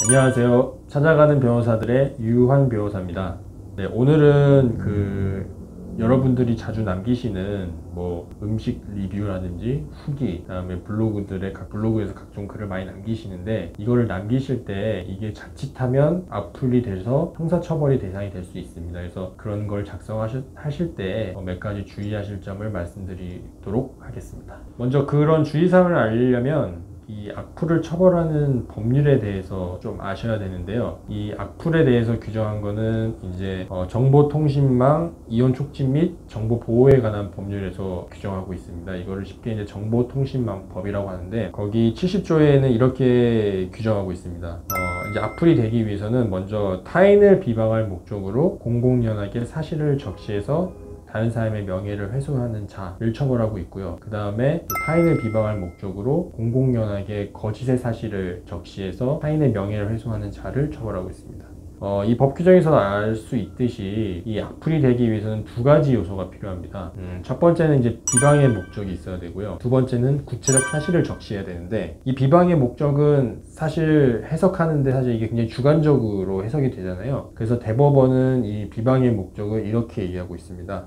안녕하세요. 찾아가는 변호사들의 유환 변호사입니다. 네, 오늘은 여러분들이 자주 남기시는 음식 리뷰라든지 후기, 그다음에 블로그에서 각종 글을 많이 남기시는데, 이거를 남기실 때 이게 자칫하면 악플이 돼서 형사처벌이 대상이 될 수 있습니다. 그래서 그런 걸 작성하실 때 몇 가지 주의하실 점을 말씀드리도록 하겠습니다. 먼저 그런 주의사항을 알리려면 이 악플을 처벌하는 법률에 대해서 좀 아셔야 되는데요. 이 악플에 대해서 규정한 거는 이제 정보통신망 이용 촉진 및 정보 보호에 관한 법률에서 규정하고 있습니다. 이거를 쉽게 이제 정보통신망법이라고 하는데, 거기 70조에는 이렇게 규정하고 있습니다. 이제 악플이 되기 위해서는 먼저 타인을 비방할 목적으로 공공연하게 사실을 적시해서 다른 사람의 명예를 훼손하는 자를 처벌하고 있고요. 그 다음에 타인을 비방할 목적으로 공공연하게 거짓의 사실을 적시해서 타인의 명예를 훼손하는 자를 처벌하고 있습니다. 이 법 규정에서 알 수 있듯이 이 악플이 되기 위해서는 두 가지 요소가 필요합니다. 첫 번째는 이제 비방의 목적이 있어야 되고요. 두 번째는 구체적 사실을 적시해야 되는데, 이 비방의 목적은 사실 해석하는데 사실 이게 굉장히 주관적으로 해석이 되잖아요. 그래서 대법원은 이 비방의 목적을 이렇게 얘기하고 있습니다.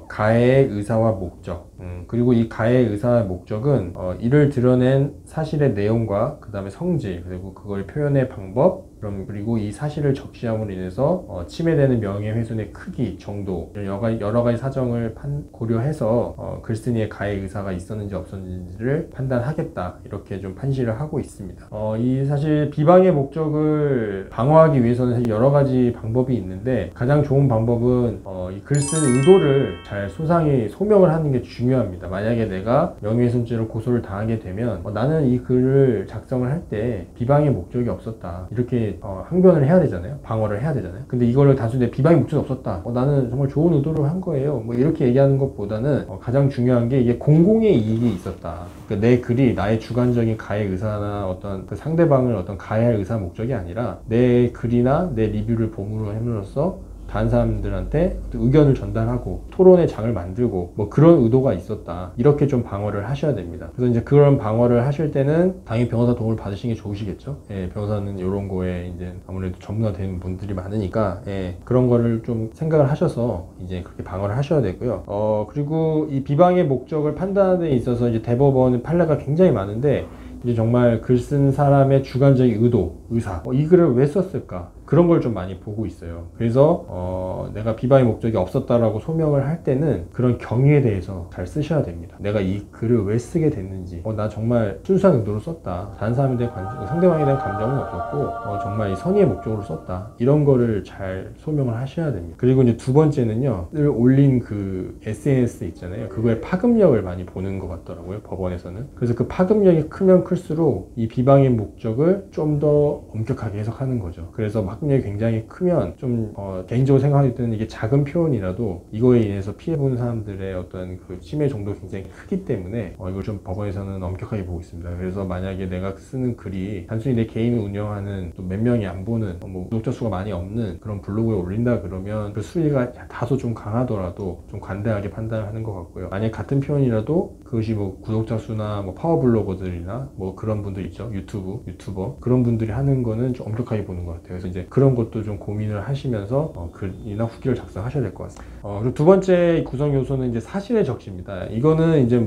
가해의 의사와 목적, 그리고 이 가해의 의사와 목적은 이를 드러낸 사실의 내용과 그 다음에 성질, 그리고 그걸 표현의 방법, 그리고 이 사실을 적시함으로 인해서 침해되는 명예훼손의 크기, 정도, 여러 가지 사정을 고려해서 글쓴이의 가해 의사가 있었는지 없었는지를 판단하겠다, 이렇게 좀 판시를 하고 있습니다. 이 사실 비방의 목적을 방어하기 위해서는 사실 여러 가지 방법이 있는데, 가장 좋은 방법은 이 글쓴 의도를 잘 소명을 하는 게 중요합니다. 만약에 내가 명예훼손죄로 고소를 당하게 되면 나는 이 글을 작성을 할 때 비방의 목적이 없었다, 이렇게 항변을 해야 되잖아요. 방어를 해야 되잖아요. 근데 이거를 단순히 내 비방의 목적이 없었다, 나는 정말 좋은 의도로 한 거예요, 이렇게 얘기하는 것보다는 가장 중요한 게 이게 공공의 이익이 있었다. 그러니까 내 글이 나의 주관적인 가해 의사나 어떤 그 상대방을 가해할 의사 목적이 아니라 내 글이나 내 리뷰를 보물로 함으로써 다른 사람들한테 의견을 전달하고 토론의 장을 만들고 그런 의도가 있었다, 이렇게 좀 방어를 하셔야 됩니다. 그래서 이제 그런 방어를 하실 때는 당연히 변호사 도움을 받으시는 게 좋으시겠죠. 변호사는 이런 거에 이제 아무래도 전문화된 분들이 많으니까 그런 거를 좀 생각을 하셔서 이제 그렇게 방어를 하셔야 되고요. 그리고 이 비방의 목적을 판단하는 데 있어서 이제 대법원 판례가 굉장히 많은데, 이제 정말 글 쓴 사람의 주관적인 의사, 이 글을 왜 썼을까, 그런 걸 좀 많이 보고 있어요. 그래서 내가 비방의 목적이 없었다라고 소명을 할 때는 그런 경위에 대해서 잘 쓰셔야 됩니다. 내가 이 글을 왜 쓰게 됐는지, 나 정말 순수한 의도로 썼다, 다른 상대방에 대한 감정은 없었고 정말 이 선의의 목적으로 썼다, 이런 거를 잘 소명을 하셔야 됩니다. 그리고 이제 두 번째는요, 늘 올린 그 SNS 있잖아요. 그거의 파급력을 많이 보는 것 같더라고요, 법원에서는. 그래서 그 파급력이 크면 클수록 이 비방의 목적을 좀 더 엄격하게 해석하는 거죠. 그래서 파급력이 굉장히 크면 좀 개인적으로 생각할 때는 이게 작은 표현이라도 이거에 인해서 피해본 사람들의 어떤 그 침해 정도가 굉장히 크기 때문에 이걸 좀 법원에서는 엄격하게 보고 있습니다. 그래서 만약에 내가 쓰는 글이 단순히 내 개인을 운영하는, 또 몇 명이 안 보는, 구독자 수가 많이 없는 그런 블로그에 올린다 그러면 그 수위가 다소 좀 강하더라도 좀 관대하게 판단하는 것 같고요. 만약 같은 표현이라도 그것이 구독자 수나 파워 블로거들이나 그런 분들 있죠, 유튜버 그런 분들이 하는 거는 좀 엄격하게 보는 것 같아요. 그래서 이제 그런 것도 좀 고민을 하시면서 글이나 후기를 작성하셔야 될 것 같습니다. 그리고 두 번째 구성 요소는 이제 사실의 적시입니다. 이거는 이제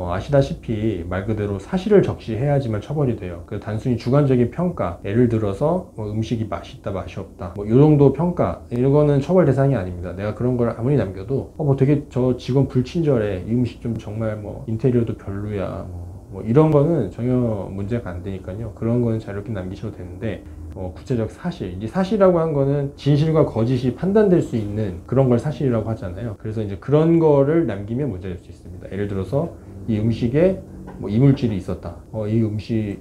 아시다시피 말 그대로 사실을 적시해야지만 처벌이 돼요. 단순히 주관적인 평가, 예를 들어서 음식이 맛있다, 맛이 없다, 이 정도 평가, 이거는 처벌 대상이 아닙니다. 내가 그런 걸 아무리 남겨도 되게 저 직원 불친절해, 이 음식 좀 정말 인테리어도 별로야, 이런 거는 전혀 문제가 안 되니까요. 그런 거는 자유롭게 남기셔도 되는데, 구체적 사실, 이제 사실이라고 한 거는 진실과 거짓이 판단될 수 있는 그런 걸 사실이라고 하잖아요. 그래서 이제 그런 거를 남기면 문제가 될 수 있습니다. 예를 들어서 이 음식에 이물질이 있었다, 이 음식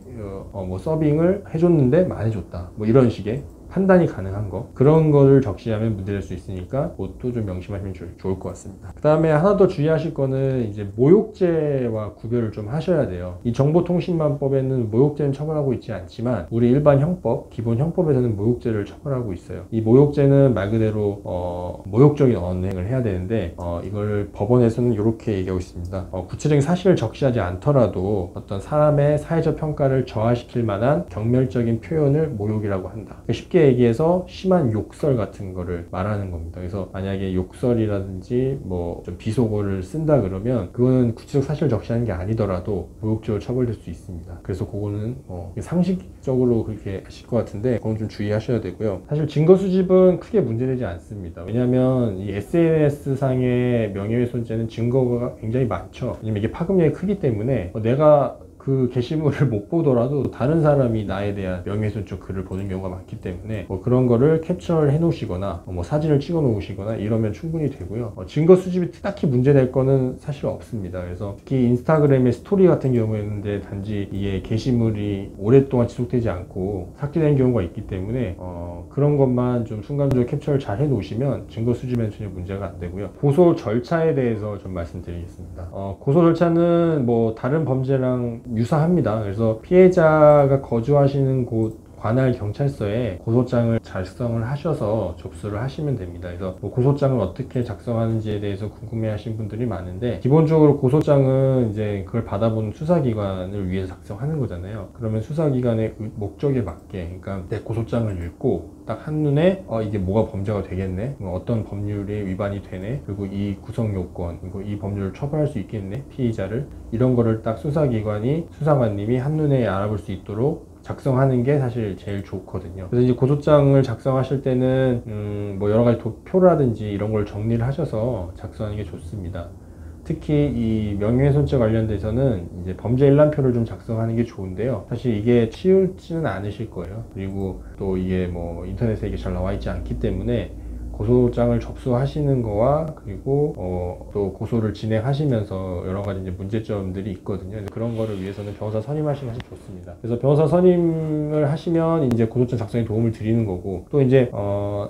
서빙을 해줬는데 안 해줬다, 이런 식의 판단이 가능한 거, 그런 거를 적시하면 문제될 수 있으니까 그것도 좀 명심하시면 좋을 것 같습니다. 그 다음에 하나 더 주의하실 거는 이제 모욕죄와 구별을 좀 하셔야 돼요. 이 정보통신망법에는 모욕죄는 처벌하고 있지 않지만 우리 일반 형법, 기본 형법에서는 모욕죄를 처벌하고 있어요. 이 모욕죄는 말 그대로 모욕적인 언행을 해야 되는데 이걸 법원에서는 이렇게 얘기하고 있습니다. 구체적인 사실을 적시하지 않더라도 어떤 사람의 사회적 평가를 저하시킬 만한 경멸적인 표현을 모욕이라고 한다. 쉽게 얘기해서 심한 욕설 같은 거를 말하는 겁니다. 그래서 만약에 욕설이라든지 뭐 좀 비속어를 쓴다 그러면 그거는 구체적 사실을 적시하는 게 아니더라도 모욕죄로 처벌될 수 있습니다. 그래서 그거는 상식적으로 그렇게 하실 것 같은데 그건 좀 주의하셔야 되고요. 사실 증거 수집은 크게 문제되지 않습니다. 왜냐하면 이 SNS상의 명예훼손죄는 증거가 굉장히 많죠. 왜냐면 이게 파급력이 크기 때문에 내가 그 게시물을 못 보더라도 다른 사람이 나에 대한 명예훼손적 글을 보는 경우가 많기 때문에 그런 거를 캡처를 해 놓으시거나 사진을 찍어 놓으시거나 이러면 충분히 되고요. 증거 수집이 딱히 문제될 거는 사실 없습니다. 그래서 특히 인스타그램의 스토리 같은 경우에는 단지 이게 게시물이 오랫동안 지속되지 않고 삭제된 경우가 있기 때문에 그런 것만 좀 순간적으로 캡처를 잘 해 놓으시면 증거 수집에는 전혀 문제가 안 되고요. 고소 절차에 대해서 좀 말씀드리겠습니다. 고소 절차는 뭐 다른 범죄랑 유사합니다. 그래서 피해자가 거주하시는 곳 관할 경찰서에 고소장을 작성을 하셔서 접수를 하시면 됩니다. 그래서 고소장을 어떻게 작성하는지에 대해서 궁금해하시는 분들이 많은데 기본적으로 고소장은 이제 그걸 받아본 수사기관을 위해서 작성하는 거잖아요. 그러면 수사기관의 목적에 맞게, 그러니까 내 고소장을 읽고 딱 한눈에 이게 뭐가 범죄가 되겠네, 어떤 법률에 위반이 되네, 그리고 이 구성 요건, 그리고 이 법률을 처벌할 수 있겠네, 피의자를, 이런 거를 딱 수사관님이 한눈에 알아볼 수 있도록 작성하는 게 사실 제일 좋거든요. 그래서 이제 고소장을 작성하실 때는 뭐 여러 가지 도표라든지 이런 걸 정리를 하셔서 작성하는 게 좋습니다. 특히 이 명예훼손죄 관련돼서는 이제 범죄 일람표를 좀 작성하는 게 좋은데요. 사실 이게 치울지는 않으실 거예요. 그리고 또 이게 뭐 인터넷에 이게 잘 나와 있지 않기 때문에 고소장을 접수하시는 거와 그리고 또 고소를 진행하시면서 여러 가지 이제 문제점들이 있거든요. 그런 거를 위해서는 변호사 선임하시는 것이 좋습니다. 그래서 변호사 선임을 하시면 이제 고소장 작성에 도움을 드리는 거고, 또 이제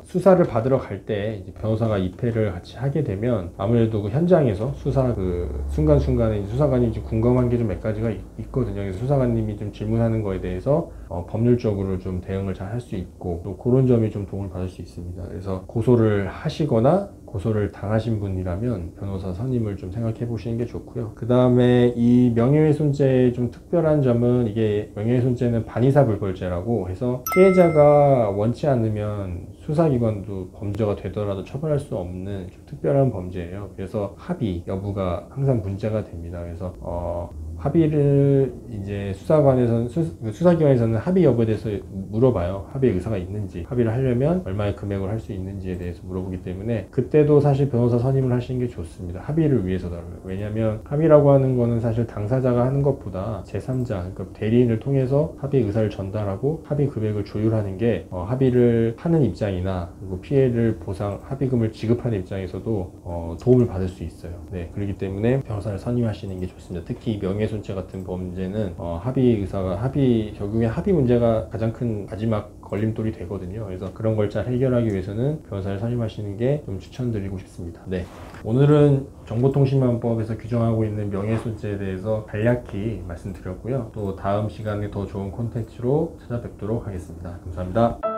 수사를 받으러 갈 때 변호사가 입회를 같이 하게 되면 아무래도 그 현장에서 수사 그 순간순간에 수사관이 이제 궁금한 게 좀 몇 가지가 있거든요. 그래서 수사관님이 좀 질문하는 거에 대해서 법률적으로 좀 대응을 잘 할 수 있고, 또 그런 점이 좀 도움을 받을 수 있습니다. 그래서 고소를 하시거나 고소를 당하신 분이라면 변호사 선임을 좀 생각해 보시는 게 좋고요. 그 다음에 이 명예훼손죄의 좀 특별한 점은, 이게 명예훼손죄는 반의사불벌죄라고 해서 피해자가 원치 않으면 수사기관도 범죄가 되더라도 처벌할 수 없는 좀 특별한 범죄예요. 그래서 합의 여부가 항상 문제가 됩니다. 그래서 합의를 이제 수사기관에서는 합의 여부에 대해서 물어봐요. 합의 의사가 있는지, 합의를 하려면 얼마의 금액을 할 수 있는지에 대해서 물어보기 때문에 그때도 사실 변호사 선임을 하시는 게 좋습니다. 합의를 위해서더라고요. 왜냐하면 합의라고 하는 거는 사실 당사자가 하는 것보다 제3자, 그러니까 대리인을 통해서 합의 의사를 전달하고 합의 금액을 조율하는 게 합의를 하는 입장이나 그리고 피해를 합의금을 지급하는 입장에서도 도움을 받을 수 있어요. 네, 그렇기 때문에 변호사를 선임하시는 게 좋습니다. 특히 명예훼손죄 같은 범죄는 결국에 합의 문제가 가장 큰 마지막 걸림돌이 되거든요. 그래서 그런 걸 잘 해결하기 위해서는 변호사를 선임하시는 게 좀 추천드리고 싶습니다. 네, 오늘은 정보통신망법에서 규정하고 있는 명예훼손죄에 대해서 간략히 말씀드렸고요. 또 다음 시간에 더 좋은 콘텐츠로 찾아뵙도록 하겠습니다. 감사합니다.